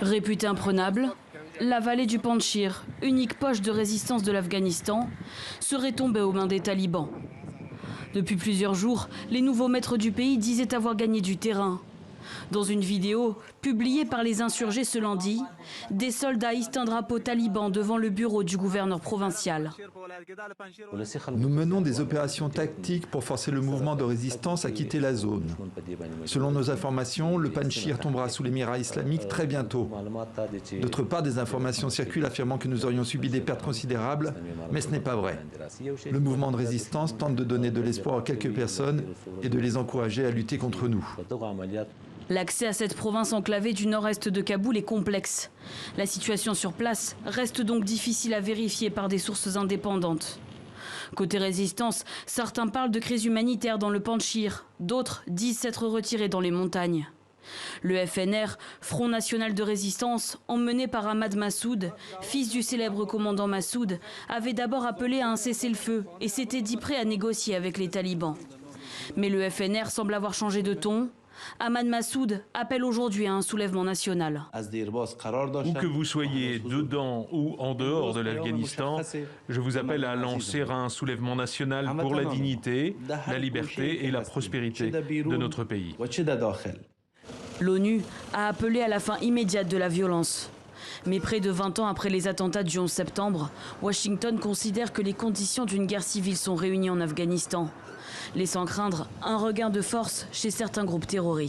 Réputée imprenable, la vallée du Panjshir, unique poche de résistance de l'Afghanistan, serait tombée aux mains des talibans. Depuis plusieurs jours, les nouveaux maîtres du pays disaient avoir gagné du terrain. Dans une vidéo publiée par les insurgés ce lundi, des soldats hissent un drapeau taliban devant le bureau du gouverneur provincial. Nous menons des opérations tactiques pour forcer le mouvement de résistance à quitter la zone. Selon nos informations, le Panjshir tombera sous l'émirat islamique très bientôt. D'autre part, des informations circulent affirmant que nous aurions subi des pertes considérables, mais ce n'est pas vrai. Le mouvement de résistance tente de donner de l'espoir à quelques personnes et de les encourager à lutter contre nous. L'accès à cette province enclavée du nord-est de Kaboul est complexe. La situation sur place reste donc difficile à vérifier par des sources indépendantes. Côté résistance, certains parlent de crise humanitaire dans le Panjshir, d'autres disent s'être retirés dans les montagnes. Le FNR, Front National de Résistance, emmené par Ahmad Massoud, fils du célèbre commandant Massoud, avait d'abord appelé à un cessez-le-feu et s'était dit prêt à négocier avec les talibans. Mais le FNR semble avoir changé de ton. Ahmad Massoud appelle aujourd'hui à un soulèvement national. Où que vous soyez, dedans ou en dehors de l'Afghanistan, je vous appelle à lancer un soulèvement national pour la dignité, la liberté et la prospérité de notre pays. L'ONU a appelé à la fin immédiate de la violence. Mais près de 20 ans après les attentats du 11 septembre, Washington considère que les conditions d'une guerre civile sont réunies en Afghanistan, laissant craindre un regain de force chez certains groupes terroristes.